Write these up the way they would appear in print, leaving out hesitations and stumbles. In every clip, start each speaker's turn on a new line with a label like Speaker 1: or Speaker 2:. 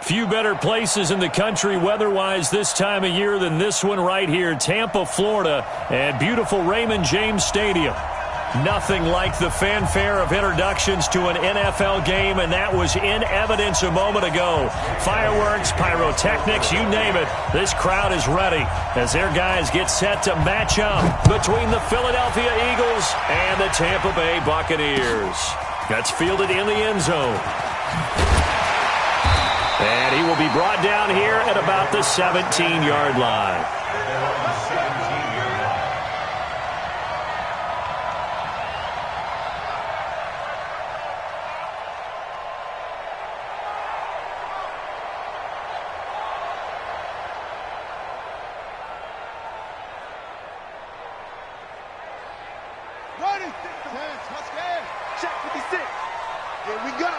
Speaker 1: Few better places in the country weather-wise this time of year than this one right here, Tampa, Florida, and beautiful Raymond James Stadium. Nothing like the fanfare of introductions to an NFL game, and that was in evidence a moment ago. Fireworks, pyrotechnics, you name it. This crowd is ready as their guys get set to match up between the Philadelphia Eagles and the Tampa Bay Buccaneers. That's fielded in the end zone. And he will be brought down here at about the 17-yard line.
Speaker 2: Check 56. Here we go.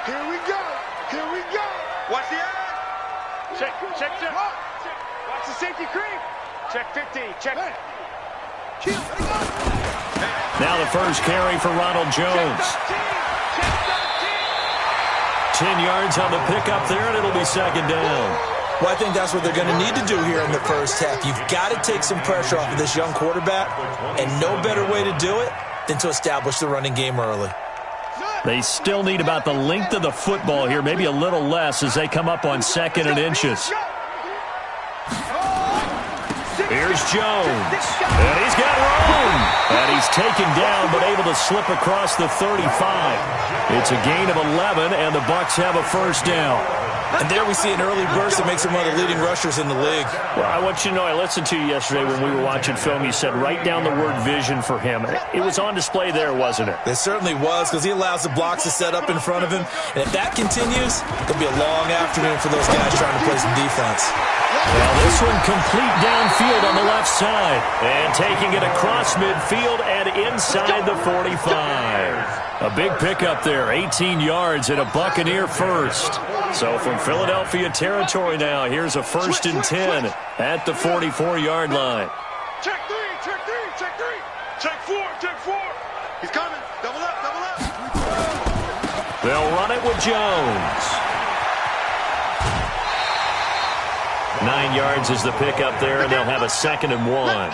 Speaker 2: Here we go. Here we go. Watch the eye. Check. Watch the safety creep. Check 50. Check.
Speaker 1: Now the first carry for Ronald Jones. 10 yards on the pickup there, and it'll be second down.
Speaker 3: Well, I think that's what they're going to need to do here in the first half. You've got to take some pressure off of this young quarterback, and no better way to do it than to establish the running game early.
Speaker 1: They still need about the length of the football here, maybe a little less as they come up on 2nd and inches. Here's Jones, and he's got room. And he's taken down but able to slip across the 35. It's a gain of 11, and the Bucs have a first down.
Speaker 3: And there we see an early burst that makes him one of the leading rushers in the league.
Speaker 1: Well, I want you to know, I listened to you yesterday when we were watching film. You said write down the word vision for him. It was on display there, wasn't it?
Speaker 3: It certainly was, because he allows the blocks to set up in front of him. And if that continues, it'll be a long afternoon for those guys trying to play some defense.
Speaker 1: Well, this one complete downfield on the left side. And taking it across midfield and inside the 45. A big pickup there, 18 yards and a Buccaneer first. So from Philadelphia territory now, here's a 1st and 10 at the 44-yard line.
Speaker 2: Check 3. Check 4. He's coming. Double up.
Speaker 1: They'll run it with Jones. 9 yards is the pickup there, and they'll have a 2nd and 1.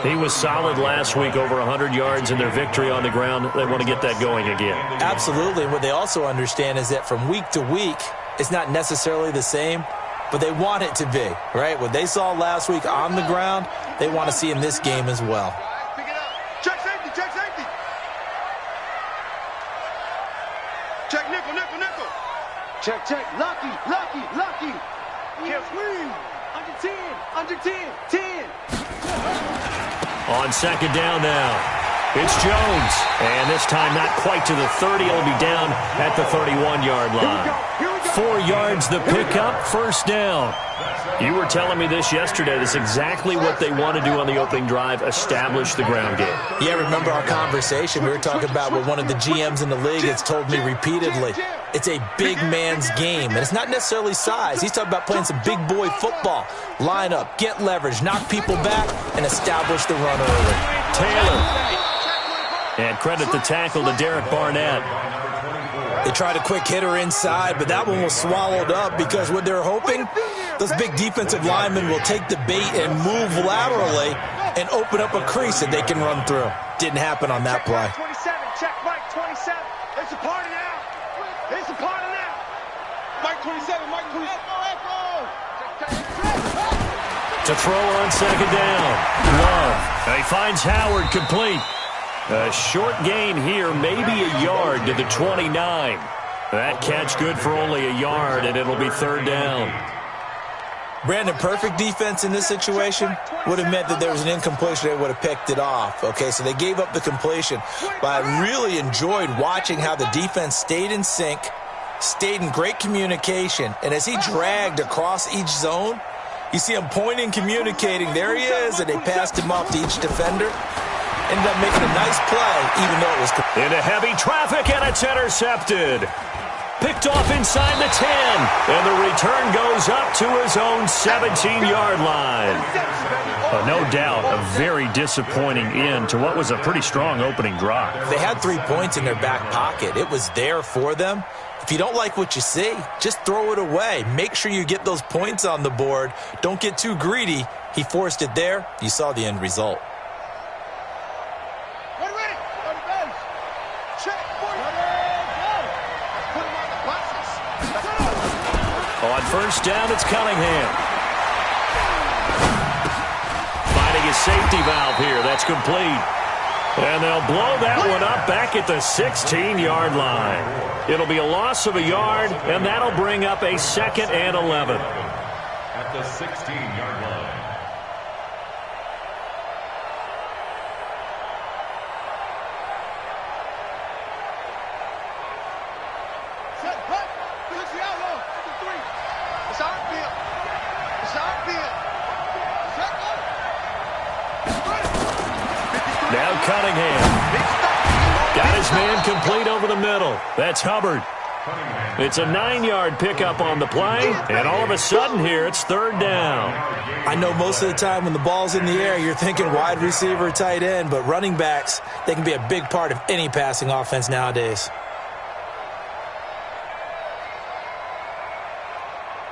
Speaker 1: He was solid last week, over 100 yards in their victory on the ground. They want to get that going again.
Speaker 3: Absolutely. And what they also understand is that from week to week, it's not necessarily the same, but they want it to be, right? What they saw last week on the ground, they want to see in this game as well.
Speaker 2: Pick it up. Check safety. Check nickel. Check. Lucky. Can't swing. Under 10.
Speaker 1: On 2nd down now, it's Jones. And this time not quite to the 30. It'll be down at the 31-yard line. 4 yards the pickup, first down. You were telling me this yesterday. That's exactly what they want to do on the opening drive, establish the ground game.
Speaker 3: Yeah, remember our conversation. We were talking about what one of the GMs in the league has told me repeatedly. It's a big man's game, and it's not necessarily size. He's talking about playing some big boy football. Line up, get leverage, knock people back, and establish the run early.
Speaker 1: Taylor. And credit the tackle to Derek Barnett.
Speaker 3: They tried a quick hitter inside, but that one was swallowed up because what they're hoping, those big defensive linemen will take the bait and move laterally and open up a crease that they can run through. Didn't happen on that play.
Speaker 2: 27. Check Mike 27. It's a party now. Mike 27.
Speaker 1: To throw on 2nd down. Love. He finds Howard complete. A short gain here, maybe a yard to the 29. That catch good for only a yard, and it'll be 3rd down.
Speaker 3: Brandon, perfect defense in this situation would have meant that there was an incompletion. They would have picked it off. Okay, so they gave up the completion. But I really enjoyed watching how the defense stayed in sync, stayed in great communication, and as he dragged across each zone, you see him pointing, communicating. There he is, and they passed him off to each defender. Ended up making a nice play, even though it was...
Speaker 1: Into heavy traffic, and it's intercepted. Picked off inside the 10. And the return goes up to his own 17-yard line. No doubt, a very disappointing end to what was a pretty strong opening drive.
Speaker 3: They had 3 points in their back pocket. It was there for them. If you don't like what you see, just throw it away. Make sure you get those points on the board. Don't get too greedy. He forced it there. You saw the end result.
Speaker 1: On first down, it's Cunningham. Finding his safety valve here. That's complete. And they'll blow that one up back at the 16-yard line. It'll be a loss of a yard, and that'll bring up a 2nd and 11.
Speaker 4: At the 16-yard line.
Speaker 1: Now Cunningham. Got his man complete over the middle. That's Hubbard. It's a 9-yard pickup on the play, and all of a sudden here it's 3rd down.
Speaker 3: I know most of the time when the ball's in the air, you're thinking wide receiver, tight end, but running backs, they can be a big part of any passing offense nowadays.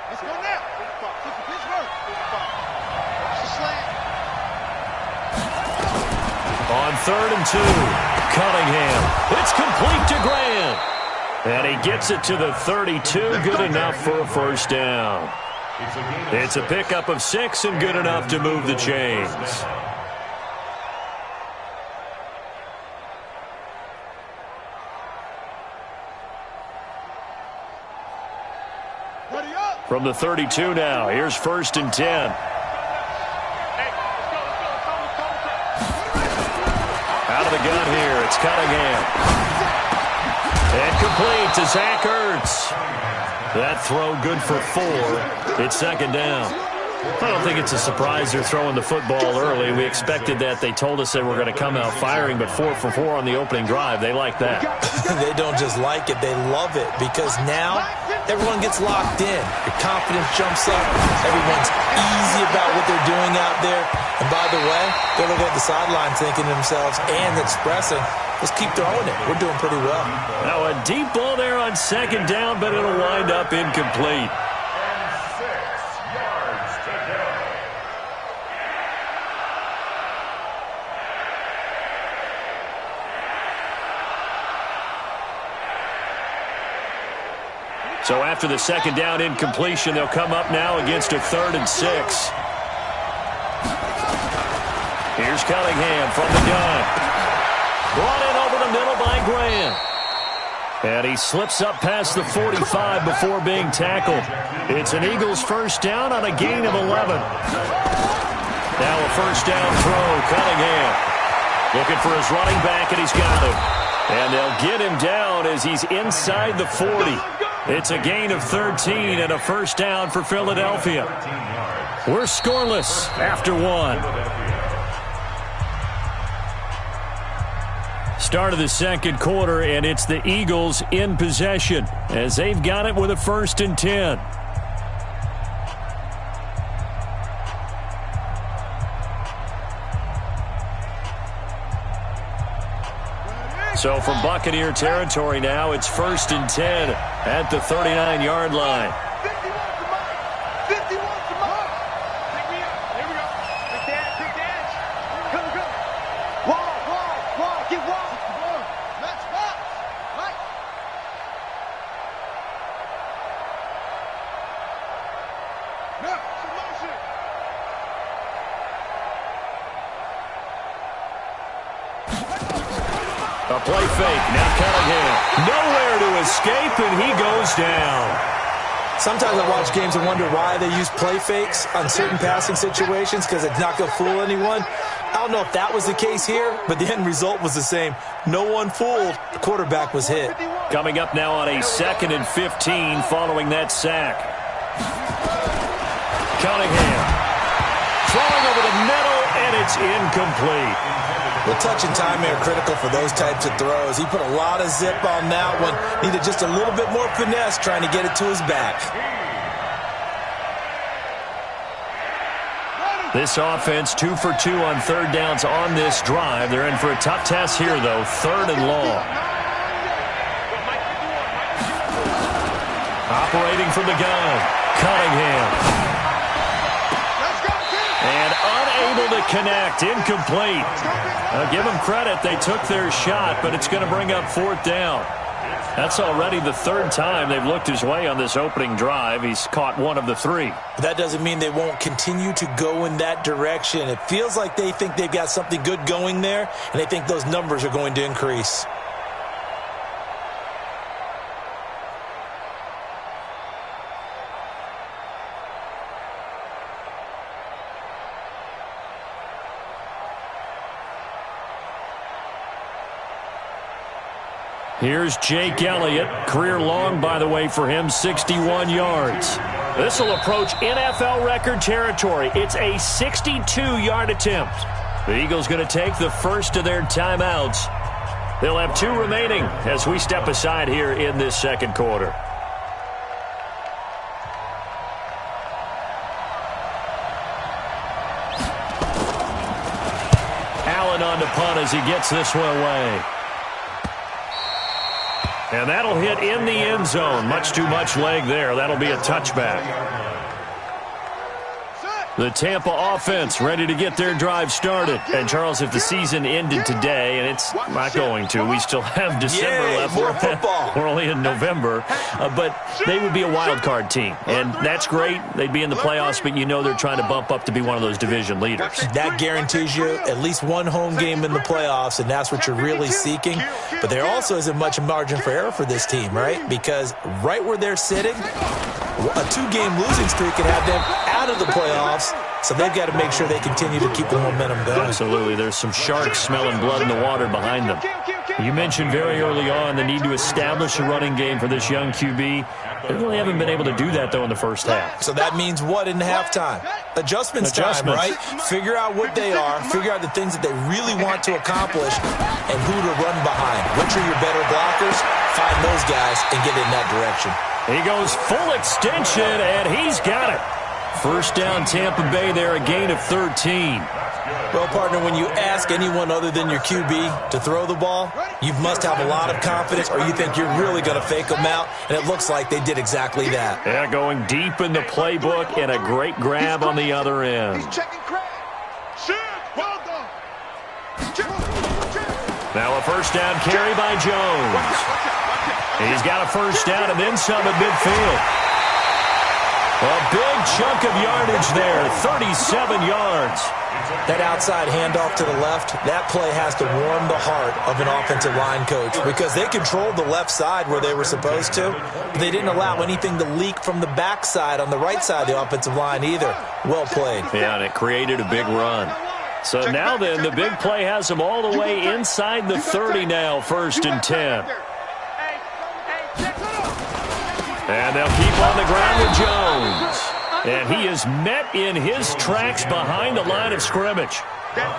Speaker 2: Let's go now.
Speaker 1: On 3rd and 2, Cunningham. It's complete to Grant. And he gets it to the 32, good enough for a first down. It's a pickup of 6 and good enough to move the chains. From the 32 now, here's 1st and 10. Out of the gun here, it's Cunningham. And complete to Zach Ertz. That throw good for 4. It's 2nd down. I don't think it's a surprise they're throwing the football early. We expected that. They told us they were going to come out firing, but 4 for 4 on the opening drive. They like that.
Speaker 3: They don't just like it, they love it, because now everyone gets locked in. Your confidence jumps up. Everyone's easy about what they're doing out there. And by the way, they're looking at the sideline thinking to themselves and expressing, let's keep throwing it. We're doing pretty well.
Speaker 1: Now a deep ball there on 2nd down, but it'll wind up incomplete. So after the 2nd down incompletion, they'll come up now against a 3rd and 6. Here's Cunningham from the gun. Brought in over the middle by Grant. And he slips up past the 45 before being tackled. It's an Eagles first down on a gain of 11. Now a first down throw, Cunningham. Looking for his running back, and he's got him. And they'll get him down as he's inside the 40. It's a gain of 13 and a first down for Philadelphia. We're scoreless after 1. Start of the 2nd quarter, and it's the Eagles in possession as they've got it with a 1st and 10. So from Buccaneer territory now, it's 1st and 10 at the 39-yard line.
Speaker 2: 51 to Mike. 51 to Mike. Pick me up. Here we go. Big dash. Come. Wall. Get wall. Let's box. Mike. Now, some motion.
Speaker 1: A play fake. Now Cunningham. Nowhere to escape, and he goes down.
Speaker 3: Sometimes I watch games and wonder why they use play fakes on certain passing situations, because it's not going to fool anyone. I don't know if that was the case here, but the end result was the same. No one fooled. The quarterback was hit.
Speaker 1: Coming up now on a 2nd and 15 following that sack. Cunningham. Throwing over the middle, and it's incomplete.
Speaker 3: Well, touch and timing are critical for those types of throws. He put a lot of zip on that one. Needed just a little bit more finesse trying to get it to his back.
Speaker 1: This offense 2 for 2 on third downs on this drive. They're in for a tough test here, though. 3rd and long. Operating from the gun, Cunningham. And unable to connect, incomplete. I'll give them credit, they took their shot, but it's going to bring up 4th down. That's already the 3rd time they've looked his way on this opening drive. He's caught 1 of the 3.
Speaker 3: That doesn't mean they won't continue to go in that direction. It feels like they think they've got something good going there, and they think those numbers are going to increase.
Speaker 1: Here's Jake Elliott. Career long, by the way, for him, 61 yards. This will approach NFL record territory. It's a 62-yard attempt. The Eagles going to take the first of their timeouts. They'll have 2 remaining as we step aside here in this second quarter. Allen on to punt as he gets this one away. And that'll hit in the end zone. Much too much leg there. That'll be a touchback. The Tampa offense ready to get their drive started. And, Charles, if the season ended today, and it's not going to, we still have December left.
Speaker 3: More football.
Speaker 1: We're only in November. But they would be a wild card team. And that's great. They'd be in the playoffs, but you know they're trying to bump up to be one of those division leaders.
Speaker 3: That guarantees you at least one home game in the playoffs, and that's what you're really seeking. But there also isn't much margin for error for this team, right? Because right where they're sitting, a 2-game losing streak can have them out of the playoffs, so they've got to make sure they continue to keep the momentum going.
Speaker 1: Absolutely. There's some sharks smelling blood in the water behind them. You mentioned very early on the need to establish a running game for this young QB. They really haven't been able to do that, though, in the first half.
Speaker 3: So that means what in halftime? Adjustments time, right? Figure out what they are, figure out the things that they really want to accomplish, and who to run behind. Which are your better blockers? Find those guys and get in that direction.
Speaker 1: He goes full extension, and he's got it. First down, Tampa Bay there, a gain of 13.
Speaker 3: Well, partner, when you ask anyone other than your QB to throw the ball, you must have a lot of confidence, or you think you're really going to fake them out, and it looks like they did exactly that.
Speaker 1: Yeah, going deep in the playbook, and a great grab on the other end. Now a first down carry by Jones. He's got a first down and then some at midfield. A big chunk of yardage there, 37 yards.
Speaker 3: That outside handoff to the left, that play has to warm the heart of an offensive line coach because they controlled the left side where they were supposed to. But they didn't allow anything to leak from the backside on the right side of the offensive line either. Well played.
Speaker 1: Yeah, and it created a big run. So now then, the big play has them all the way inside the 30 now, 1st and 10. And they'll keep on the ground with Jones. And he is met in his tracks behind the line of scrimmage.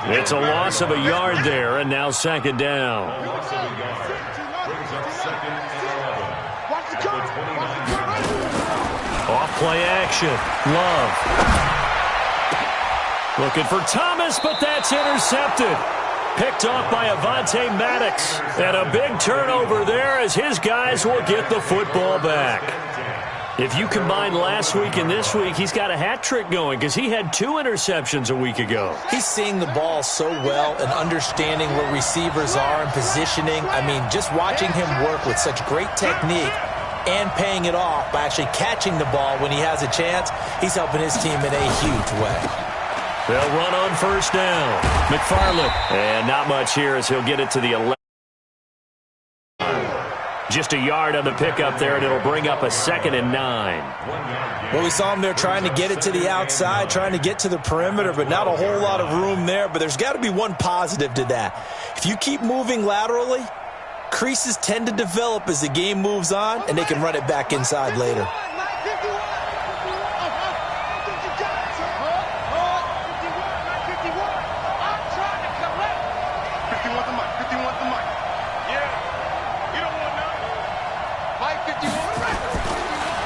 Speaker 1: It's a loss of a yard there, and now 2nd down. Off play action. Love. Looking for Thomas, but that's intercepted. Picked off by Avonte Maddox. And a big turnover there as his guys will get the football back. If you combine last week and this week, he's got a hat trick going because he had 2 interceptions a week ago.
Speaker 3: He's seeing the ball so well and understanding where receivers are and positioning. I mean, just watching him work with such great technique and paying it off by actually catching the ball when he has a chance, he's helping his team in a huge way.
Speaker 1: They'll run on first down. McFarland. And not much here as he'll get it to the 11. Just a yard on the pickup there, and it'll bring up a 2nd and 9.
Speaker 3: Well, we saw him there trying to get it to the outside, trying to get to the perimeter, but not a whole lot of room there. But there's got to be one positive to that. If you keep moving laterally, creases tend to develop as the game moves on, and they can run it back inside later.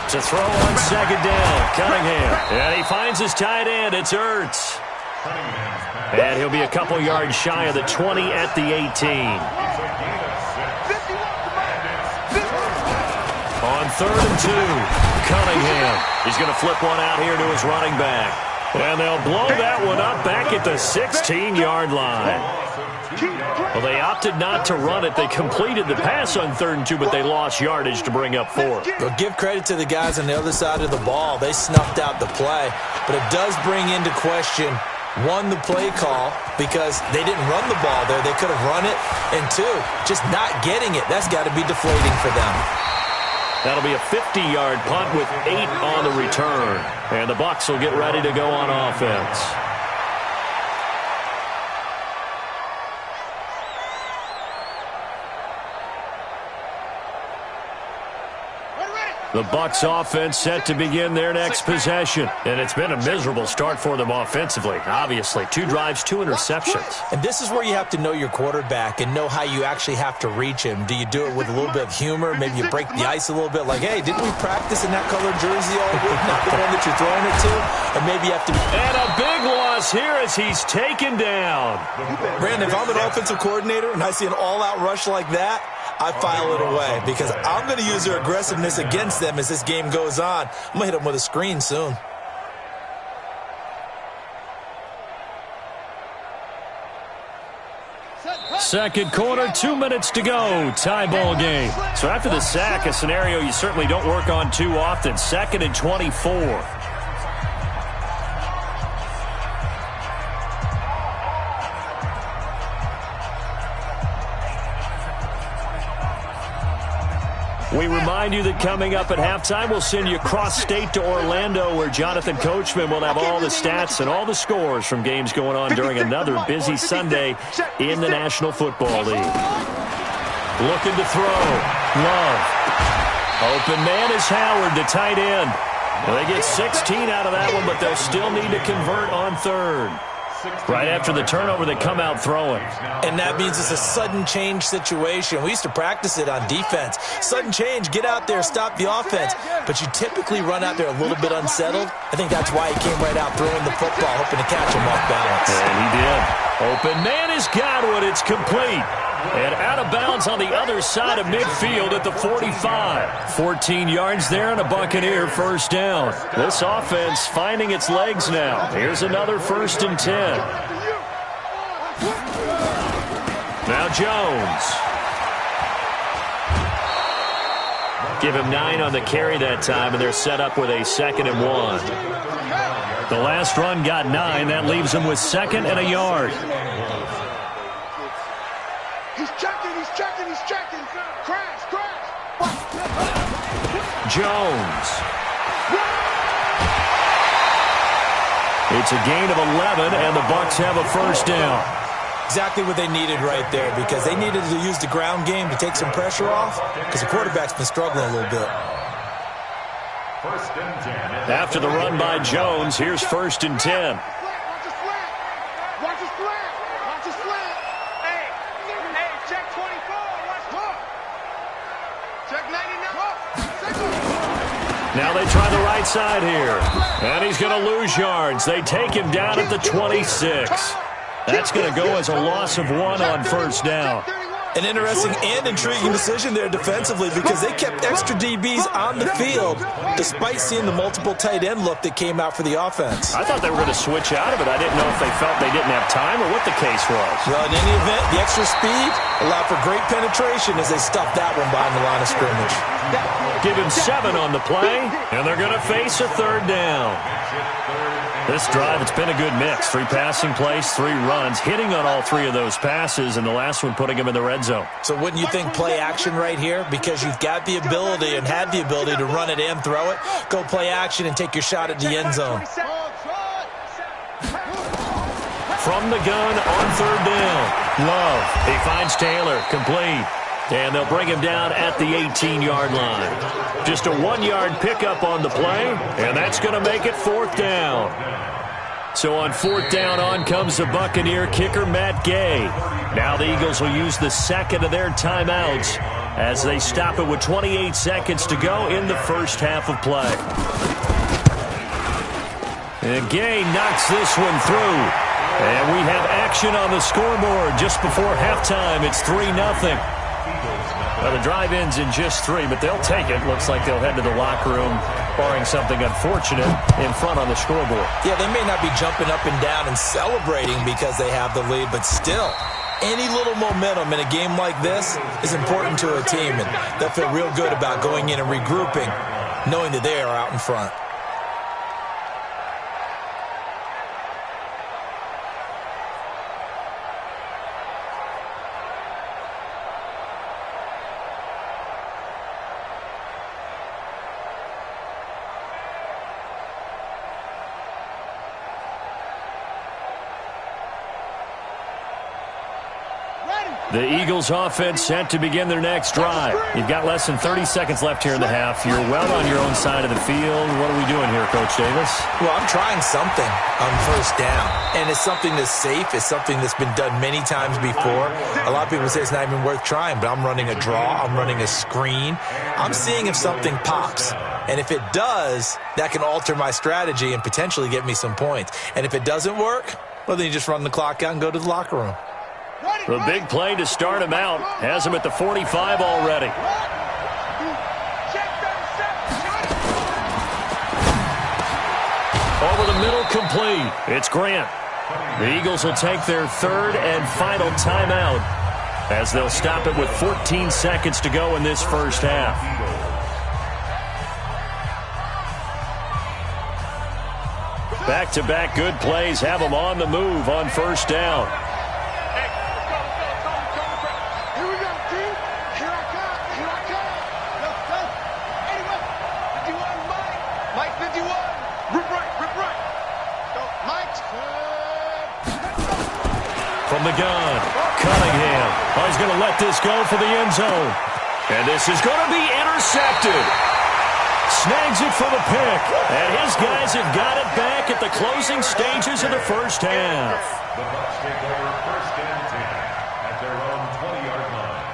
Speaker 1: To throw on second down, Cunningham. And he finds his tight end. It's Ertz. And he'll be a couple yards shy of the 20 at the 18. On 3rd and 2, Cunningham. He's going to flip one out here to his running back. And they'll blow that one up back at the 16-yard line. Well, they opted not to run it. They completed the pass on 3rd and 2, but they lost yardage to bring up 4.
Speaker 3: Well, give credit to the guys on the other side of the ball. They snuffed out the play. But it does bring into question, 1, the play call, because they didn't run the ball there. They could have run it. And 2, just not getting it. That's got to be deflating for them.
Speaker 1: That'll be a 50-yard punt with 8 on the return. And the Bucs will get ready to go on offense. The Bucs offense set to begin their next possession. And it's been a miserable start for them offensively, obviously. 2 drives, 2 interceptions.
Speaker 3: And this is where you have to know your quarterback and know how you actually have to reach him. Do you do it with a little bit of humor? Maybe you break the ice a little bit like, hey, didn't we practice in that colored jersey all week? Not the one that you're throwing it to? Or maybe you have to...
Speaker 1: And a big loss here as he's taken down.
Speaker 3: Brandon, if I'm an offensive coordinator and I see an all-out rush like that, I file it away because I'm going to use their aggressiveness against them as this game goes on. I'm going to hit them with a screen soon.
Speaker 1: Second quarter, 2 minutes to go. Tie ball game. So after the sack, a scenario you certainly don't work on too often. 2nd and 24. We remind you that coming up at halftime, we'll send you cross-state to Orlando, where Jonathan Coachman will have all the stats and all the scores from games going on during another busy Sunday in the National Football League. Looking to throw. Love. Open man is Howard, the tight end. Well, they get 16 out of that one, but they'll still need to convert on 3rd. Right after the turnover, they come out throwing.
Speaker 3: And that means it's a sudden change situation. We used to practice it on defense. Sudden change, get out there, stop the offense. But you typically run out there a little bit unsettled. I think that's why he came right out throwing the football, hoping to catch him off balance.
Speaker 1: And he did. Open man is Godwin. It's complete. And out of bounds on the other side of midfield at the 45. 14 yards there and a Buccaneer first down. This offense finding its legs now. Here's another 1st and 10. Now Jones. Give him 9 on the carry that time, and they're set up with a 2nd and 1. The last run got 9. That leaves him with 2nd and a yard.
Speaker 2: He's checking. Crash.
Speaker 1: Jones. It's a gain of 11, and the Bucs have a first down.
Speaker 3: Exactly what they needed right there, because they needed to use the ground game to take some pressure off, because the quarterback's been struggling a little bit.
Speaker 1: After the run by Jones, here's 1st and 10.
Speaker 2: Watch his slant. Hey, check 24. Watch. Check 99.
Speaker 1: Now they try the right side here. And he's going to lose yards. They take him down at the 26. That's going to go as a loss of 1 on first down.
Speaker 3: An interesting and intriguing decision there defensively, because they kept extra DBs on the field despite seeing the multiple tight end look that came out for the offense.
Speaker 1: I thought they were going to switch out of it. I didn't know if they felt they didn't have time or what the case was.
Speaker 3: Well, in any event, the extra speed allowed for great penetration as they stuffed that one behind the line of scrimmage.
Speaker 1: Give him 7 on the play, and they're going to face a 3rd down. This drive, it's been a good mix. 3 passing plays, 3 runs, hitting on all 3 of those passes, and the last one putting him in the red zone.
Speaker 3: So wouldn't you think play action right here? Because you've got the ability and had the ability to run it and throw it. Go play action and take your shot at the end zone.
Speaker 1: From the gun on 3rd down. Love. He finds Taylor. Complete. And they'll bring him down at the 18-yard line. Just a 1-yard pickup on the play, and that's going to make it 4th down. So on 4th down, on comes the Buccaneer kicker, Matt Gay. Now the Eagles will use the 2nd of their timeouts as they stop it with 28 seconds to go in the first half of play. And Gay knocks this one through. And we have action on the scoreboard just before halftime. It's 3-0. Well, the drive ends in just 3, but they'll take it. Looks like they'll head to the locker room, barring something unfortunate, in front on the scoreboard.
Speaker 3: Yeah, they may not be jumping up and down and celebrating because they have the lead, but still, any little momentum in a game like this is important to a team, and they'll feel real good about going in and regrouping, knowing that they are out in front.
Speaker 1: The Eagles offense set to begin their next drive. You've got less than 30 seconds left here in the half. You're well on your own side of the field. What are we doing here, Coach Davis?
Speaker 3: Well, I'm trying something on first down, and it's something that's safe. It's something that's been done many times before. A lot of people say it's not even worth trying, but I'm running a draw. I'm running a screen. I'm seeing if something pops. And if it does, that can alter my strategy and potentially get me some points. And if it doesn't work, well, then you just run the clock out and go to the locker room.
Speaker 1: The big play to start him out has him at the 45 already. Over the middle, complete. It's Grant. The Eagles will take their third and final timeout as they'll stop it with 14 seconds to go in this first half. Back-to-back good plays have them on the move on first down. From the gun, Cunningham. Oh, he's going to let this go for the end zone. And this is going to be intercepted. Snags it for the pick. And his guys have got it back at the closing stages of the first half.
Speaker 4: The Bucs take over first and 10 at their own 20-yard line.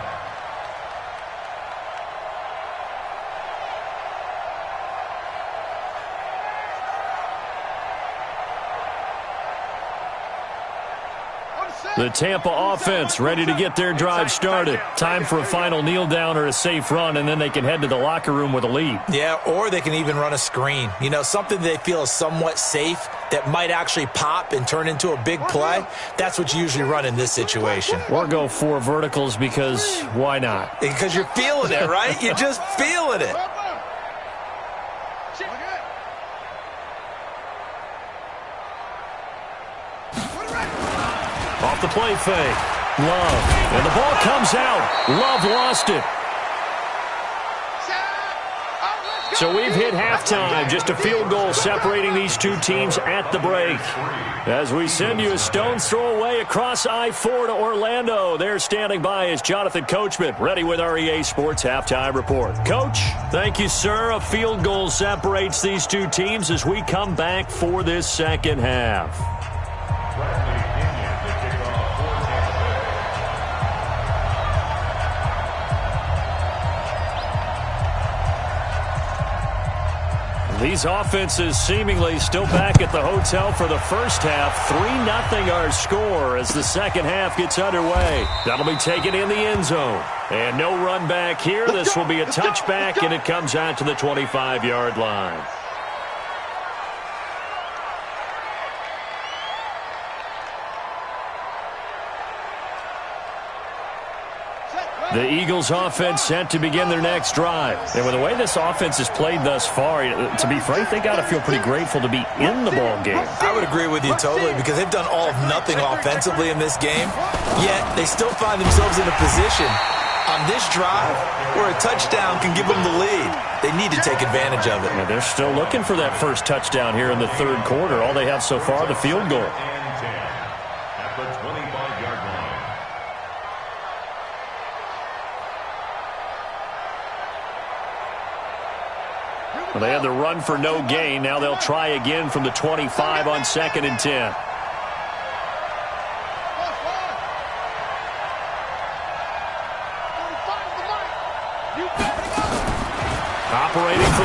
Speaker 1: The Tampa offense ready to get their drive started. Time for a final kneel down or a safe run, and then they can head to the locker room with a lead.
Speaker 3: Yeah, or they can even run a screen. You know, something they feel is somewhat safe that might actually pop and turn into a big play. That's what you usually run in this situation.
Speaker 1: Or go 4 verticals because why not?
Speaker 3: Because you're feeling it, right? You're just feeling it.
Speaker 1: Off the play fake. Love. And the ball comes out. Love lost it. So we've hit halftime. Just a field goal separating these two teams at the break. As we send you a stone's throw away across I-4 to Orlando. There standing by is Jonathan Coachman, ready with our EA Sports Halftime Report. Coach, thank you, sir. A field goal separates these two teams as we come back for this second half. These offenses seemingly still back at the hotel for the first half. 3-0 our score as the second half gets underway. That'll be taken in the end zone. And no run back here. This will be a touchback, and it comes out to the 25-yard line. The Eagles offense set to begin their next drive. And with the way this offense has played thus far, to be frank, they got to feel pretty grateful to be in the ball game.
Speaker 3: I would agree with you totally because they've done all of nothing offensively in this game, yet they still find themselves in a position on this drive where a touchdown can give them the lead. They need to take advantage of it.
Speaker 1: Yeah, they're still looking for that first touchdown here in the third quarter. All they have so far, the field goal.
Speaker 4: At the 25-yard line.
Speaker 1: Well, they had the run for no gain. Now they'll try again from the 25 on 2nd and 10.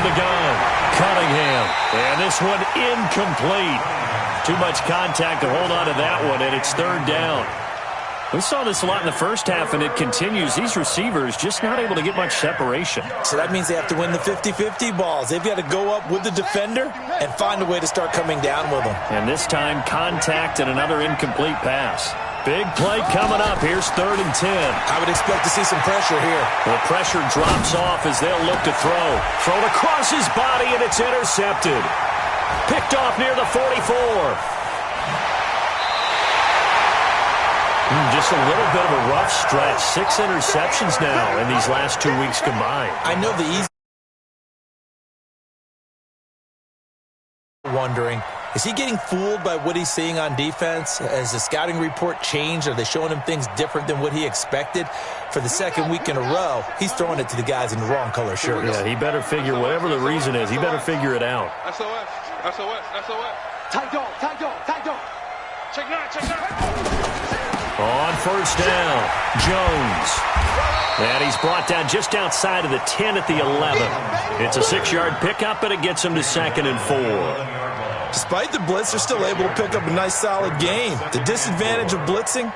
Speaker 1: the gun. Cunningham. And this one incomplete. Too much contact to hold on to that one, and it's third down. We saw this a lot in the first half, and it continues. These receivers just not able to get much separation.
Speaker 3: So that means they have to win the 50-50 balls. They've got to go up with the defender and find a way to start coming down with them.
Speaker 1: And this time, contact and another incomplete pass. Big play coming up. Here's 3rd and 10.
Speaker 3: I would expect to see some pressure here.
Speaker 1: The pressure drops off as they'll look to throw. Thrown across his body, and it's intercepted. Picked off near the 44. Just a little bit of a rough stretch. 6 interceptions now in these last 2 weeks combined.
Speaker 3: I know the easy wondering, is he getting fooled by what he's seeing on defense? Has the scouting report changed? Are they showing him things different than what he expected? For the second week in a row, he's throwing it to the guys in the wrong color shirts.
Speaker 1: Yeah, he better figure, whatever the reason is, he better figure it out.
Speaker 2: SOS, SOS, SOS. Tight dog, tight dog, tight dog. Check 9, check 9.
Speaker 1: On first down, Jones. And he's brought down just outside of the 10 at the 11. It's a 6-yard pickup, and it gets him to 2nd and 4.
Speaker 3: Despite the blitz, they're still able to pick up a nice, solid gain. The disadvantage of blitzing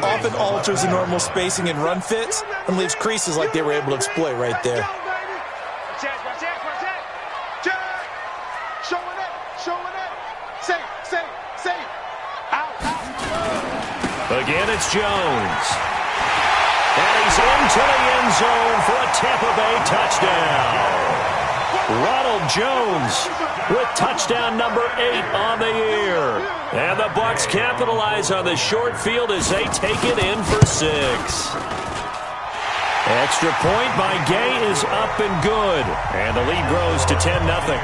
Speaker 3: often alters the normal spacing and run fits and leaves creases like they were able to exploit right there.
Speaker 1: Again, it's Jones. And he's into the end zone for a Tampa Bay touchdown. Ronald Jones with touchdown number 8 on the year. And the Bucs capitalize on the short field as they take it in for 6. Extra point by Gay is up and good. And the lead grows to 10-0.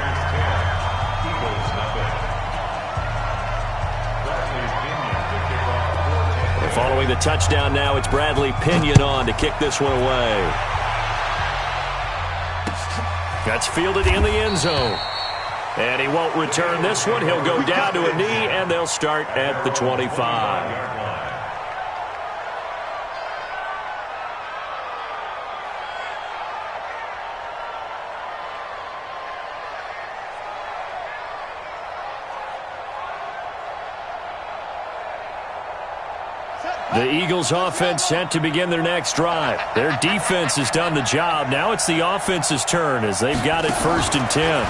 Speaker 1: Following the touchdown now, it's Bradley Pinion on to kick this one away. That's fielded in the end zone. And he won't return this one. He'll go down to a knee, and they'll start at the 25. The Eagles offense set to begin their next drive. Their defense has done the job. Now it's the offense's turn as they've got it 1st and 10.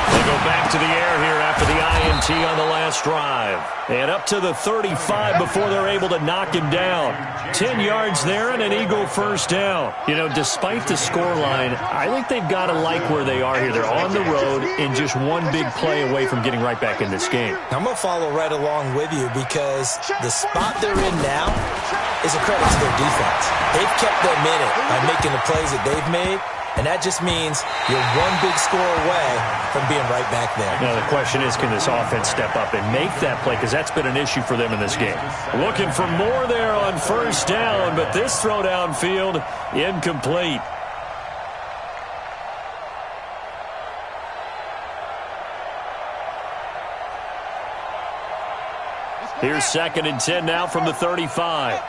Speaker 1: They go back to the air here after the INT on the last drive. And up to the 35 before they're able to knock him down. 10 yards there and an Eagle first down. You know, despite the scoreline, I think they've got to like where they are here. They're on the road and just one big play away from getting right back in this game.
Speaker 3: I'm going to follow right along with you because the spot they're in now is a credit to their defense. They've kept them in it by making the plays that they've made. And that just means you're one big score away from being right back there.
Speaker 1: Now, the question is, can this offense step up and make that play? Because that's been an issue for them in this game. Looking for more there on first down, but this throw downfield, incomplete. Here's 2nd and 10 now from the 35.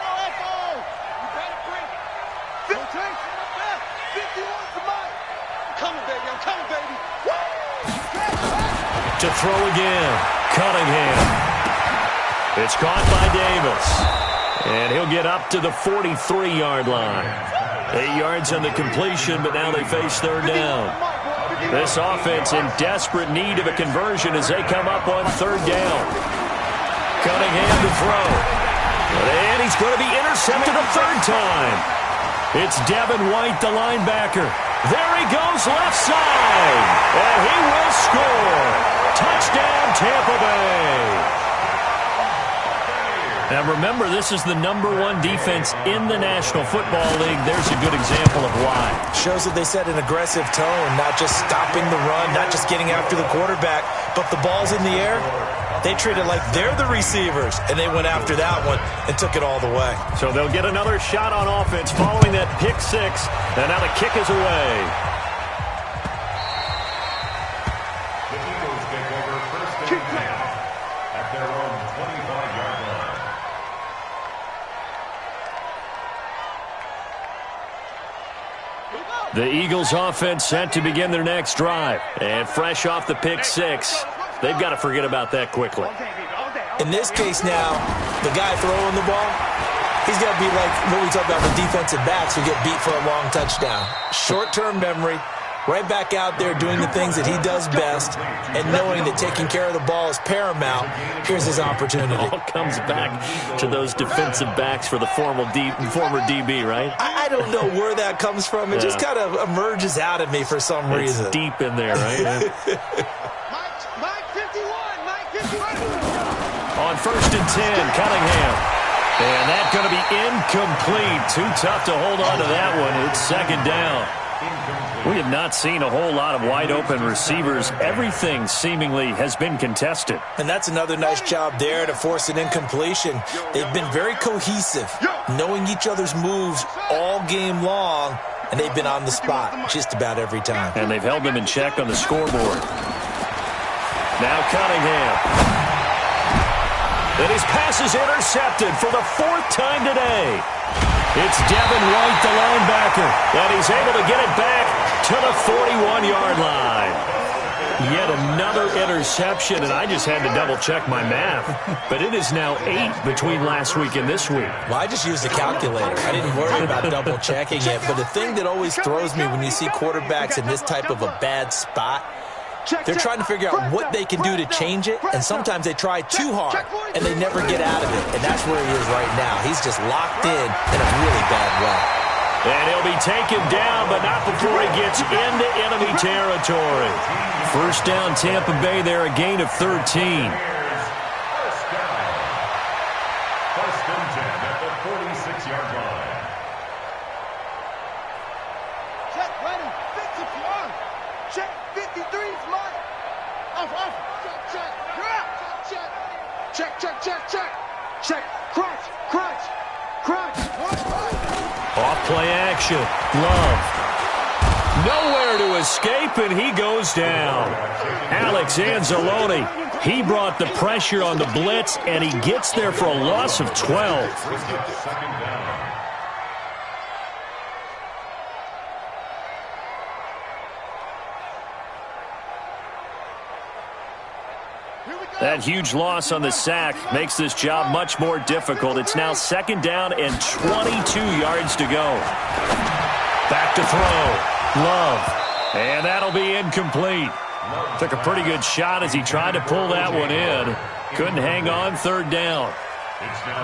Speaker 1: To throw again, Cunningham. It's caught by Davis. And he'll get up to the 43-yard line. 8 yards on the completion, but now they face 3rd down. This offense in desperate need of a conversion as they come up on 3rd down. Cunningham to throw. And he's going to be intercepted a 3rd time. It's Devin White, the linebacker. There he goes, left side. And he will score. Touchdown, Tampa Bay. Now remember, this is the #1 defense in the National Football League. There's a good example of why.
Speaker 3: Shows that they set an aggressive tone, not just stopping the run, not just getting after the quarterback, but the ball's in the air. They treat it like they're the receivers, and they went after that one and took it all the way.
Speaker 1: So they'll get another shot on offense following that pick 6, and now the kick is away. The Eagles offense set to begin their next drive. And fresh off the pick six, they've got to forget about that quickly.
Speaker 3: In this case now, the guy throwing the ball, he's got to be like what we talk about the defensive backs who get beat for a long touchdown. Short-term memory, right back out there doing the things that he does best, and knowing that taking care of the ball is paramount. Here's his opportunity.
Speaker 1: It all comes back to those defensive backs for the former DB, right?
Speaker 3: I don't know where that comes from. It just kind of emerges out of me for some reason.
Speaker 1: It's deep in there, right?
Speaker 2: Mike 51, Mike 51.
Speaker 1: On 1st and 10, Cunningham. And that's going to be incomplete. Too tough to hold on to that one. It's second down. We have not seen a whole lot of wide-open receivers. Everything seemingly has been contested.
Speaker 3: And that's another nice job there to force an incompletion. They've been very cohesive, knowing each other's moves all game long, and they've been on the spot just about every time.
Speaker 1: And they've held them in check on the scoreboard. Now Cunningham. And his pass is intercepted for the 4th time today. It's Devin White, the linebacker, and he's able to get it back to the 41-yard line. Yet another interception, and I just had to double-check my math. But it is now 8 between last week and this week.
Speaker 3: Well, I just used a calculator. I didn't worry about double-checking it. But the thing that always throws me when you see quarterbacks in this type of a bad spot, they're trying to figure out what they can do to change it, and sometimes they try too hard, and they never get out of it. And that's where he is right now. He's just locked in a really bad way.
Speaker 1: And he'll be taken down, but not before he gets into enemy territory. First down, Tampa Bay there, a gain of 13.
Speaker 4: First and 10 at the 46-yard line.
Speaker 2: Check, ready, 51. Check, 53's mine. Off. Check. Check, crunch.
Speaker 1: Off play action. Love. Nowhere to escape, and he goes down. Alex Anzalone, he brought the pressure on the blitz, and he gets there for a loss of 12.
Speaker 4: Second down.
Speaker 1: That huge loss on the sack makes this job much more difficult. It's now second down and 22 yards to go. Back to throw. Love. And that'll be incomplete. Took a pretty good shot as he tried to pull that one in. Couldn't hang on, third down.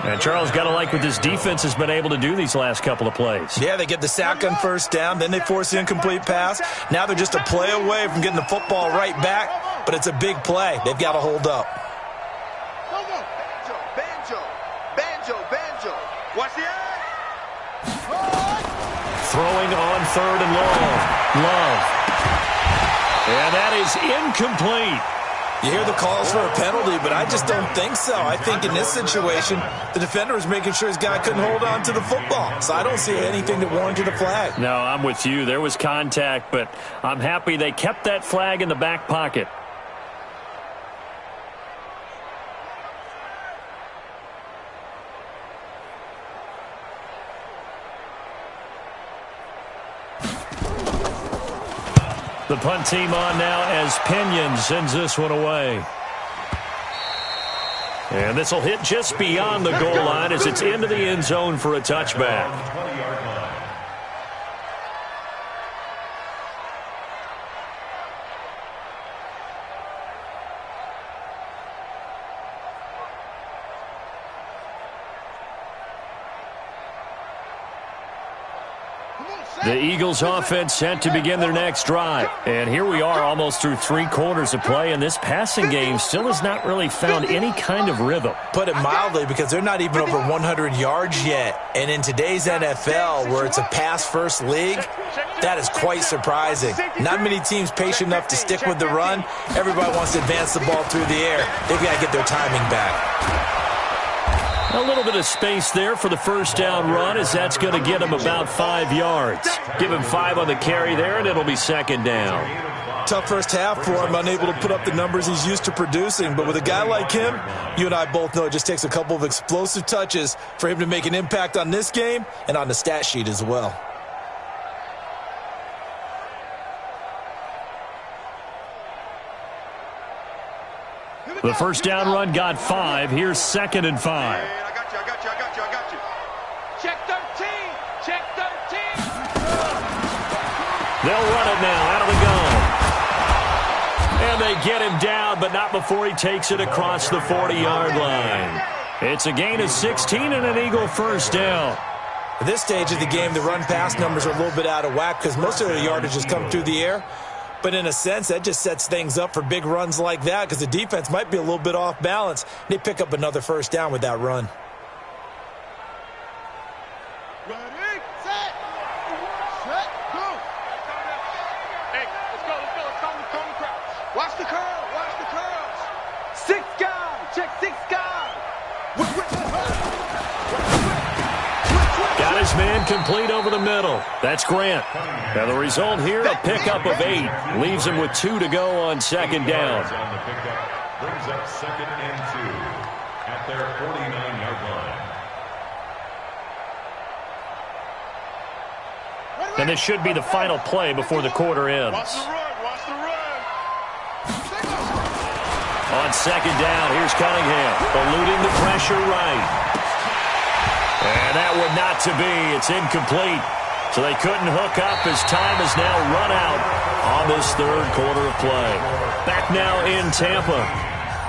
Speaker 1: And Charles, got to like what this defense has been able to do these last couple of plays.
Speaker 3: Yeah, they get the sack on first down, then they force the incomplete pass. Now they're just a play away from getting the football right back, but it's a big play. They've got to hold up.
Speaker 2: Banjo. Watch the eye.
Speaker 1: Throwing on third and long. Love. And that is incomplete.
Speaker 3: You hear the calls for a penalty, but I just don't think so. I think in this situation, the defender was making sure his guy couldn't hold on to the football. So I don't see anything that warranted a flag.
Speaker 1: No, I'm with you. There was contact, but I'm happy they kept that flag in the back pocket. The punt team on now as Pinion sends this one away. And this will hit just beyond the goal line as it's into the end zone for a touchback.
Speaker 4: 20-yard line.
Speaker 1: The Eagles offense set to begin their next drive. And here we are almost through 3 quarters of play, and this passing game still has not really found any kind of rhythm.
Speaker 3: Put it mildly, because they're not even over 100 yards yet. And in today's NFL, where it's a pass-first league, that is quite surprising. Not many teams patient enough to stick with the run. Everybody wants to advance the ball through the air. They've got to get their timing back.
Speaker 1: A little bit of space there for the first down run, as that's going to get him about 5 yards. Give him 5 on the carry there, and it'll be second down.
Speaker 3: Tough first half for him, unable to put up the numbers he's used to producing. But with a guy like him, you and I both know it just takes a couple of explosive touches for him to make an impact on this game and on the stat sheet as well.
Speaker 1: The first down run got 5. Here's 2nd and 5.
Speaker 2: I got you. Check 13. Check 13.
Speaker 1: They'll run it now out of the gun. And they get him down, but not before he takes it across the 40-yard line. It's a gain of 16 and an Eagle first down.
Speaker 3: At this stage of the game, the run-pass numbers are a little bit out of whack because most of their yardage has come through the air. But in a sense, that just sets things up for big runs like that because the defense might be a little bit off balance. They pick up another first down with that run.
Speaker 2: Ready, set, go. Hey, let's go. Calm the crowd. Watch the curls. 6 guys. Check 6 guys.
Speaker 1: Got his man complete over the middle. That's Grant. Now the result here, a pickup of 8. Leaves him with 2 to go on 2nd down.
Speaker 4: On the pickup brings up 2nd and 2 at their 49-yard line.
Speaker 1: And this should be the final play before the quarter ends.
Speaker 2: Watch the run.
Speaker 1: On 2nd down, here's Cunningham, eluding the pressure right. And that would not to be. It's incomplete. So they couldn't hook up as time has now run out on this 3rd quarter of play. Back now in Tampa.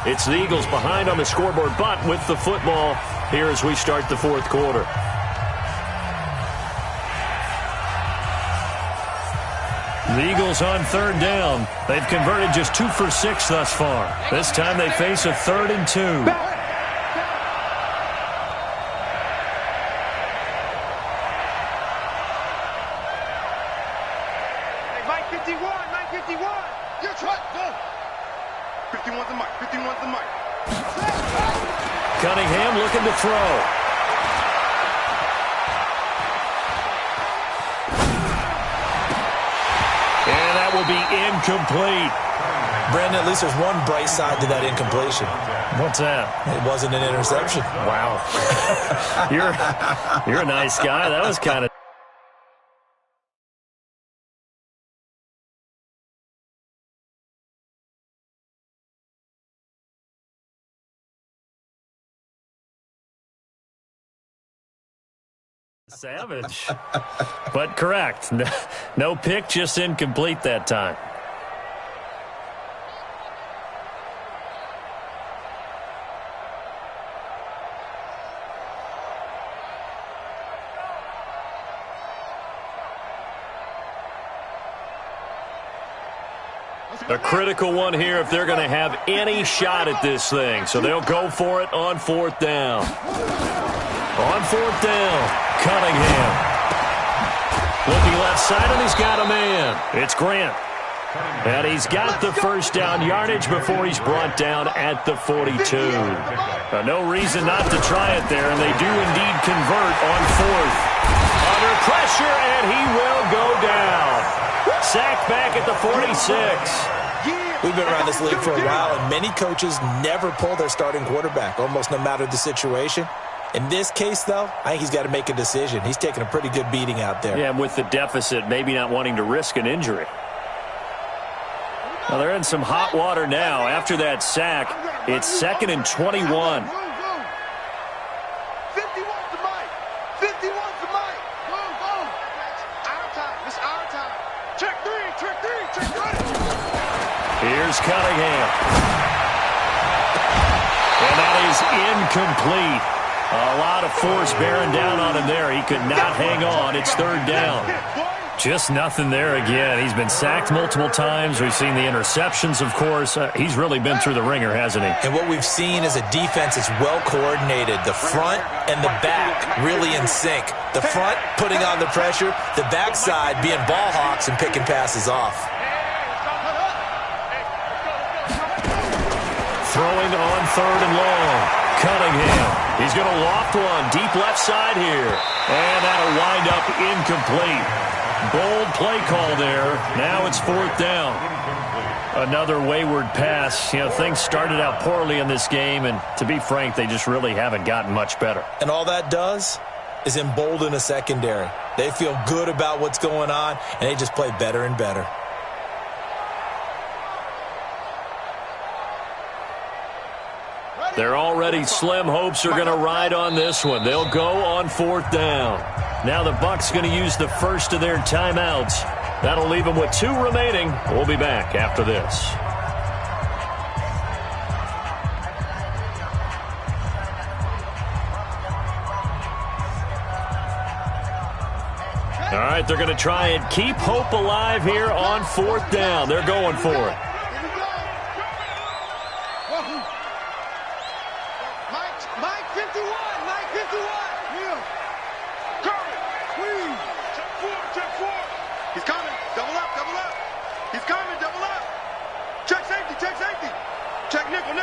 Speaker 1: It's the Eagles behind on the scoreboard, but with the football here as we start the 4th quarter. The Eagles on 3rd down. They've converted just 2 for 6 thus far. This time they face a 3rd and 2.
Speaker 2: Mike 51. You're trying. Go. 51's the mic.
Speaker 1: Cunningham looking to throw. And that will be incomplete.
Speaker 3: Brandon, at least there's one bright side to that incompletion.
Speaker 1: What's that?
Speaker 3: It wasn't an interception.
Speaker 1: Wow. You're a nice guy. That was kind of... savage. But correct. No pick, just incomplete that time. A critical one here if they're going to have any shot at this thing. So they'll go for it on 4th down. On 4th down. Cunningham. Looking left side, and he's got a man. It's Grant. And he's got the first down yardage before he's brought down at the 42. No reason not to try it there, and they do indeed convert on 4th. Under pressure, and he will go down. Sacked back at the 46.
Speaker 3: We've been around this league for a while, and many coaches never pull their starting quarterback, almost no matter the situation. In this case, though, I think he's got to make a decision. He's taking a pretty good beating out there.
Speaker 1: Yeah, and with the deficit, maybe not wanting to risk an injury. Well, they're in some hot water now. After that sack, it's 2nd and 21.
Speaker 2: 51's the mic. 51's the mic. Go. Our time. It's our time. Check 3.
Speaker 1: Here's Cunningham. And that is incomplete. A lot of force bearing down on him there. He could not hang on. It's 3rd down. Just nothing there again. He's been sacked multiple times. We've seen the interceptions, of course. He's really been through the ringer, hasn't he?
Speaker 3: And what we've seen is a defense that's well coordinated. The front and the back really in sync. The front putting on the pressure. The backside being ball hawks and picking passes off.
Speaker 1: Throwing on 3rd and long. Cunningham. He's going to loft one deep left side here. And that'll wind up incomplete. Bold play call there. Now it's 4th down. Another wayward pass. You know, things started out poorly in this game, and to be frank, they just really haven't gotten much better.
Speaker 3: And all that does is embolden a secondary. They feel good about what's going on, and they just play better and better.
Speaker 1: Their already slim hopes are going to ride on this one. They'll go on 4th down. Now the Bucs going to use the first of their timeouts. That'll leave them with 2 remaining. We'll be back after this. All right, they're going to try and keep hope alive here on 4th down. They're going for it.
Speaker 2: Mike 51, Mike 51. Yeah. Curry, squeeze. Check 4. He's coming. Double up. He's coming, double up. Check safety. Check nickel.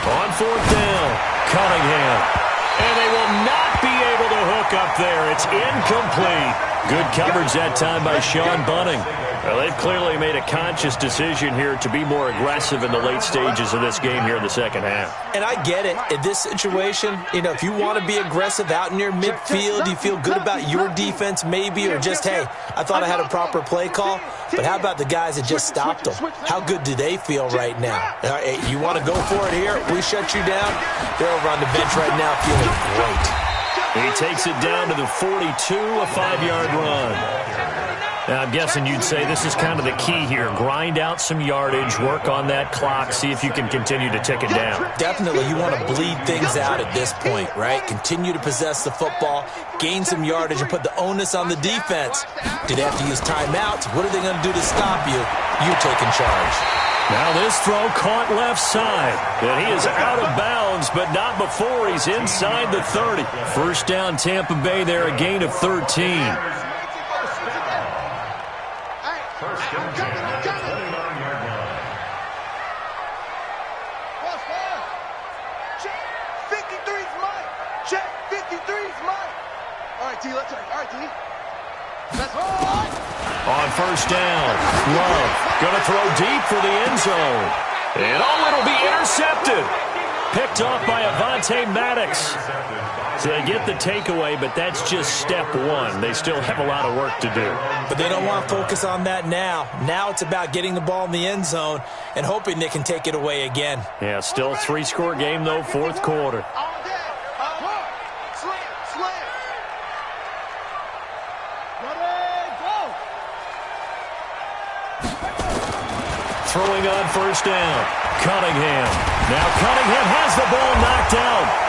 Speaker 1: On 4th down, Cunningham. And they will not be able to hook up there. It's incomplete. Good coverage that time by Sean Bunting. Well, they've clearly made a conscious decision here to be more aggressive in the late stages of this game here in the second half.
Speaker 3: And I get it. In this situation, if you want to be aggressive out in your midfield, you feel good about your defense maybe, or just, hey, I thought I had a proper play call. But how about the guys that just stopped them? How good do they feel right now? Hey, you want to go for it here? We shut you down. They're over on the bench right now feeling great.
Speaker 1: He takes it down to the 42, a 5-yard run. Now, I'm guessing you'd say this is kind of the key here. Grind out some yardage, work on that clock, see if you can continue to tick it down.
Speaker 3: Definitely, you want to bleed things out at this point, right? Continue to possess the football, gain some yardage, and put the onus on the defense. Do they have to use timeouts? What are they going to do to stop you? You're taking charge.
Speaker 1: Now this throw caught left side. And he is out of bounds, but not before he's inside the 30. First down, Tampa Bay there, a gain of 13.
Speaker 2: I'm coming.
Speaker 4: 29-yard line.
Speaker 2: Check 53's Mike. Check 53's Mike. All right, T, let's try. All right, T. Let's go.
Speaker 1: On first down, Love going to throw deep for the end zone. And it'll be intercepted. Picked off by Avonte Maddox. So they get the takeaway, but that's just step one. They still have a lot of work to do.
Speaker 3: But they don't want to focus on that now. Now it's about getting the ball in the end zone and hoping they can take it away again.
Speaker 1: Yeah, still a 3-score game, though, 4th quarter. Throwing on first down, Cunningham. Now Cunningham has the ball knocked out.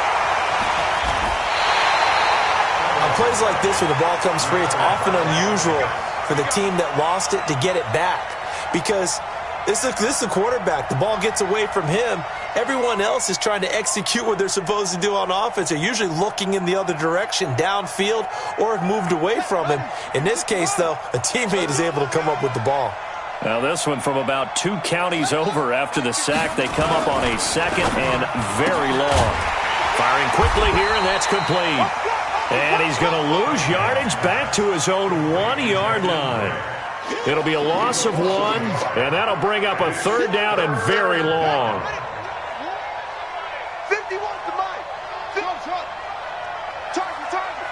Speaker 3: On plays like this where the ball comes free, it's often unusual for the team that lost it to get it back. Because this is the quarterback. The ball gets away from him. Everyone else is trying to execute what they're supposed to do on offense. They're usually looking in the other direction, downfield, or have moved away from him. In this case, though, a teammate is able to come up with the ball.
Speaker 1: Now this one from about 2 counties over after the sack. They come up on a second and very long. Firing quickly here, and that's complete. And he's going to lose yardage back to his own 1-yard line. It'll be a loss of 1, and that'll bring up a 3rd down and very long.
Speaker 2: 51 to Mike. Target. 51.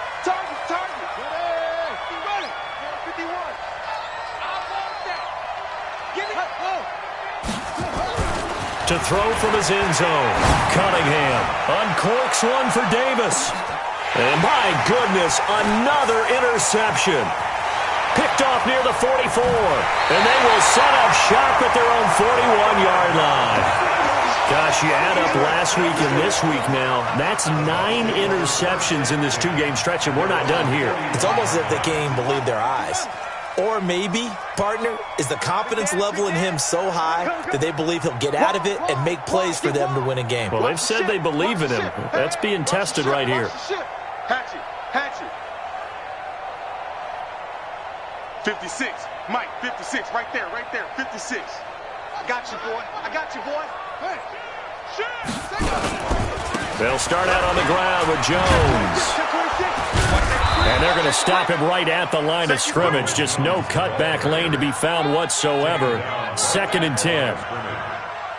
Speaker 1: To throw from his end zone, Cunningham uncorks one for Davis. And my goodness, another interception. Picked off near the 44. And they will set up shop at their own 41-yard line. Gosh, you add up last week and this week now, that's 9 interceptions in this 2-game stretch, and we're not done here.
Speaker 3: It's almost as if they can't even believe their eyes. Or maybe, partner, is the confidence level in him so high that they believe he'll get out of it and make plays for them to win a game.
Speaker 1: Well, they've said they believe in him. That's being tested right here.
Speaker 2: Hatchet. 56. Mike, 56. Right there. 56. I got you, boy. Hey.
Speaker 1: They'll start out on the ground with Jones. And they're going to stop him right at the line of scrimmage. Just no cutback lane to be found whatsoever. 2nd and 10.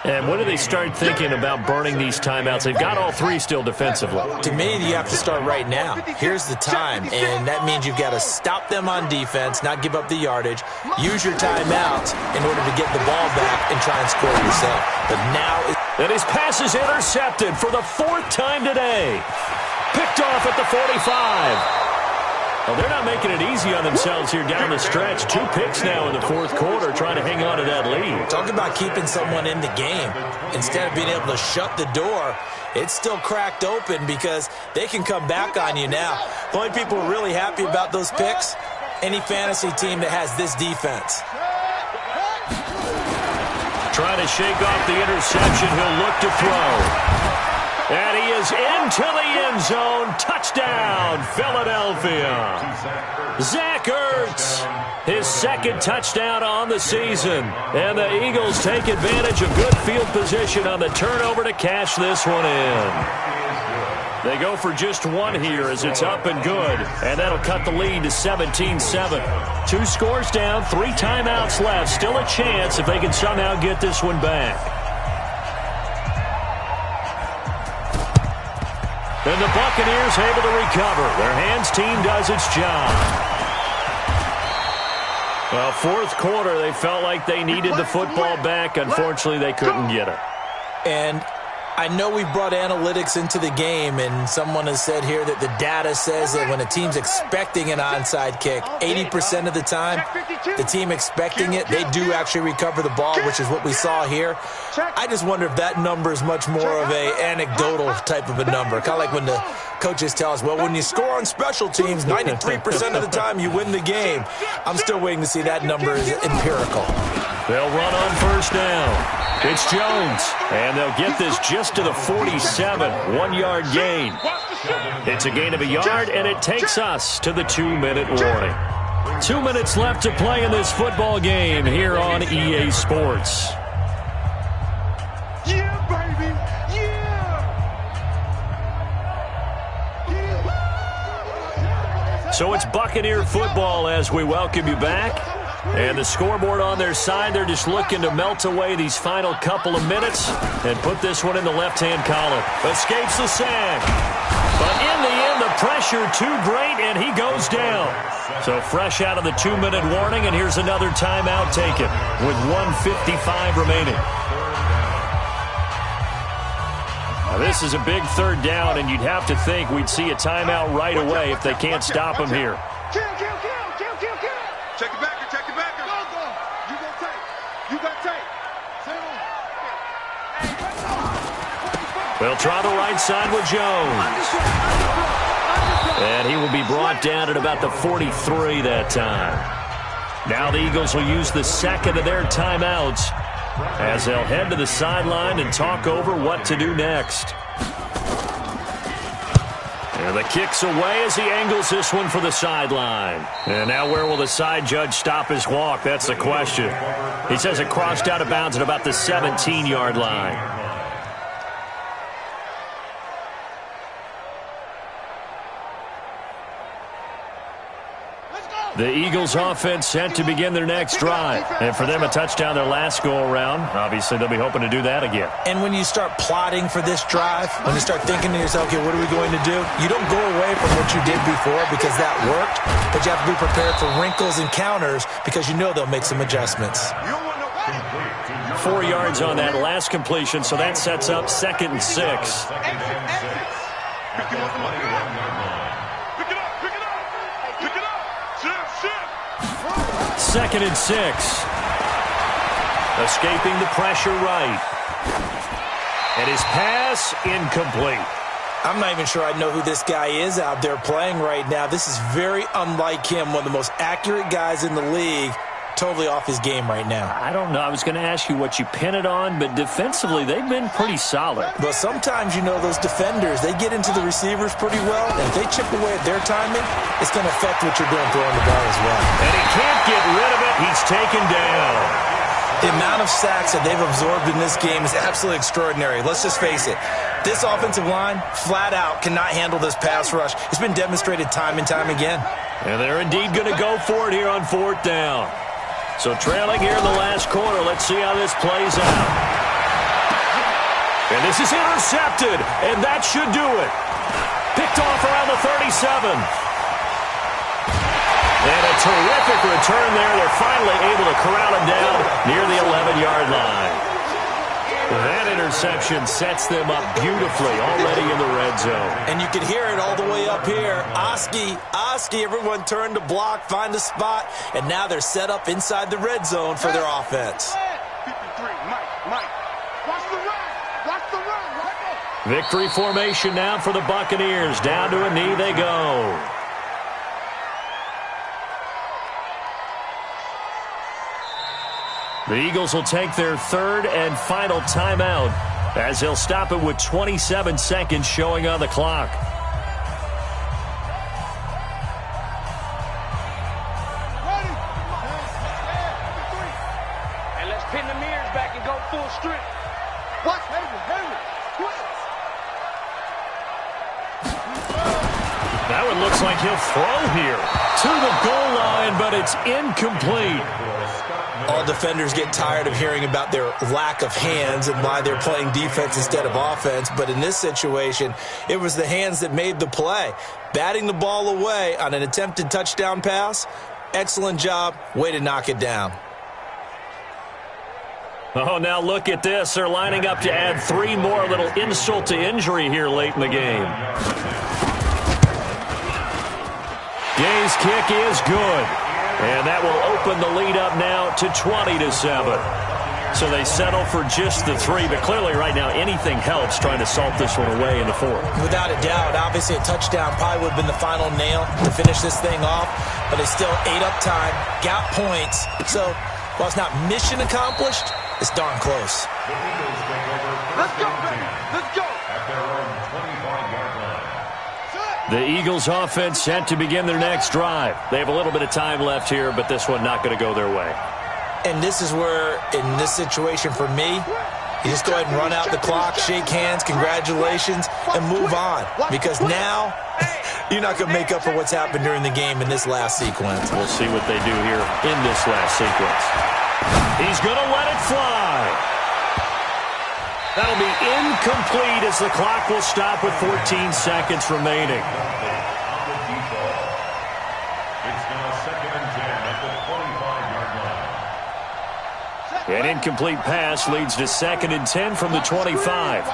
Speaker 1: And when do they start thinking about burning these timeouts? They've got all 3 still defensively.
Speaker 3: To me, you have to start right now. Here's the time, and that means you've got to stop them on defense, not give up the yardage, use your timeouts in order to get the ball back and try and score yourself. But now
Speaker 1: And his pass is intercepted for the 4th time today. Picked off at the 45. Well, they're not making it easy on themselves here down the stretch. 2 picks now in the 4th quarter trying to hang on to that lead.
Speaker 3: Talk about keeping someone in the game. Instead of being able to shut the door, it's still cracked open because they can come back on you now. The only people who are really happy about those picks, any fantasy team that has this defense.
Speaker 1: Trying to shake off the interception. He'll look to throw. And he is into the end zone. Touchdown, Philadelphia. Zach Ertz, his 2nd touchdown on the season. And the Eagles take advantage of good field position on the turnover to cash this one in. They go for just 1 here as it's up and good. And that'll cut the lead to 17-7. 2 scores down, 3 timeouts left. Still a chance if they can somehow get this one back. And the Buccaneers able to recover. Their hands team does its job. Well, 4th quarter, they felt like they needed the football back. Unfortunately, they couldn't get it.
Speaker 3: And I know we brought analytics into the game, and someone has said here that the data says that when a team's expecting an onside kick, 80% of the time, the team expecting it, they do actually recover the ball, which is what we saw here. I just wonder if that number is much more of a anecdotal type of a number. Kind of like when the coaches tell us, well, when you score on special teams, 93% of the time you win the game. I'm still waiting to see that number is empirical.
Speaker 1: They'll run on 1st down. It's Jones, and they'll get this just to the 47, 1-yard gain. It's a gain of a yard, and it takes us to the 2-minute warning. 2 minutes left to play in this football game here on EA Sports.
Speaker 2: Yeah, baby! Yeah!
Speaker 1: So it's Buccaneer football as we welcome you back. And the scoreboard on their side, they're just looking to melt away these final couple of minutes and put this one in the left-hand column. Escapes the sack. But in the end, the pressure too great, and he goes down. So fresh out of the 2-minute warning, and here's another timeout taken with 1:55 remaining. Now, this is a big 3rd down, and you'd have to think we'd see a timeout right away if they can't stop him here.
Speaker 2: Kill! Check it back.
Speaker 1: They'll try the right side with Jones. And he will be brought down at about the 43 that time. Now the Eagles will use the 2nd of their timeouts as they'll head to the sideline and talk over what to do next. And the kick's away as he angles this one for the sideline. And now where will the side judge stop his walk? That's the question. He says it crossed out of bounds at about the 17-yard line. The Eagles offense set to begin their next drive. And for them, a touchdown their last go-around. Obviously, they'll be hoping to do that again.
Speaker 3: And when you start plotting for this drive, when you start thinking to yourself, okay, what are we going to do? You don't go away from what you did before because that worked, but you have to be prepared for wrinkles and counters because you know they'll make some adjustments.
Speaker 1: 4 yards on that last completion, so that sets up 2nd and 6. Second and 6. Escaping the pressure right. And his pass incomplete.
Speaker 3: I'm not even sure I know who this guy is out there playing right now. This is very unlike him, one of the most accurate guys in the league. Totally off his game right now.
Speaker 1: I don't know. I was going to ask you what you pin it on, but defensively, they've been pretty solid.
Speaker 3: But sometimes, you know, those defenders, they get into the receivers pretty well, and if they chip away at their timing, it's going to affect what you're doing throwing the ball as well.
Speaker 1: And he can't get rid of it. He's taken down.
Speaker 3: The amount of sacks that they've absorbed in this game is absolutely extraordinary. Let's just face it. This offensive line, flat out, cannot handle this pass rush. It's been demonstrated time and time again.
Speaker 1: And they're indeed going to go for it here on 4th down. So trailing here in the last quarter, let's see how this plays out. And this is intercepted, and that should do it. Picked off around the 37. And a terrific return there. They're finally able to corral him down near the 11-yard line. That interception sets them up beautifully already in the red zone.
Speaker 3: And you can hear it all the way up here. Oski, everyone turned to block, find a spot, and now they're set up inside the red zone for their offense.
Speaker 2: 53, Mike. Watch the run. Watch the run.
Speaker 1: Victory formation now for the Buccaneers. Down to a knee they go. The Eagles will take their third and final timeout as they'll stop it with 27 seconds showing on the clock.
Speaker 2: Ready. And let's pin the mirrors back and go full strength. What? Henry.
Speaker 1: That one looks like he'll throw here to the goal line, but it's incomplete.
Speaker 3: All defenders get tired of hearing about their lack of hands and why they're playing defense instead of offense. But in this situation, it was the hands that made the play. Batting the ball away on an attempted touchdown pass, excellent job. Way to knock it down.
Speaker 1: Oh, now look at this. They're lining up to add 3 more, a little insult to injury here late in the game. Gay's kick is good. And that will open the lead up now to 20-7. So they settle for just the 3, but clearly right now anything helps trying to salt this one away in the 4th.
Speaker 3: Without a doubt, obviously a touchdown probably would have been the final nail to finish this thing off, but they still ate up time, got points. So while it's not mission accomplished, it's darn close.
Speaker 2: Let's go, baby. Let's go.
Speaker 4: At their own 25-yard line.
Speaker 1: The Eagles offense set to begin their next drive. They have a little bit of time left here, but this one not going to go their way.
Speaker 3: And this is where, in this situation for me, you just go ahead and run out the clock, shake hands, congratulations, and move on. Because now, you're not going to make up for what's happened during the game in this last sequence.
Speaker 1: We'll see what they do here in this last sequence. He's going to let it fly. That'll be incomplete as the clock will stop with 14 seconds remaining.
Speaker 4: It's now 2nd and 10 at the 25-yard line.
Speaker 1: An incomplete pass leads to 2nd and 10 from the 25.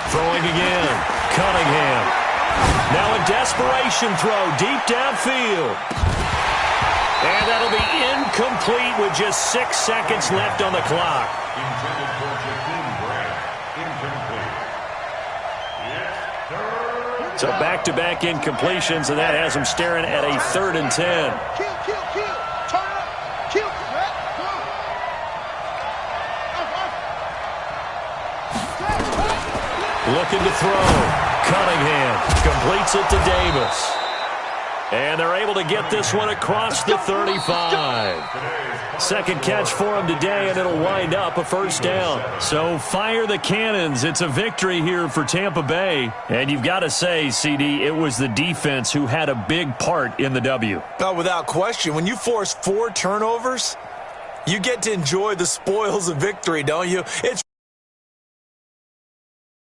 Speaker 1: Throwing again. Cunningham. Now a desperation throw deep downfield. And that'll be incomplete with just 6 seconds left on the clock.
Speaker 4: Intended for Jakeem Grant. Incomplete.
Speaker 1: So back-to-back incompletions, and that has them staring at a 3rd and 10.
Speaker 2: Kill. Turn up. Kill.
Speaker 1: Looking to throw. Cunningham completes it to Davis. And they're able to get this one across the 35. Second catch for him today, and it'll wind up a 1st down. So fire the cannons. It's a victory here for Tampa Bay. And you've got to say, CD, it was the defense who had a big part in the W.
Speaker 3: No, without question. When you force 4 turnovers, you get to enjoy the spoils of victory, don't you? It's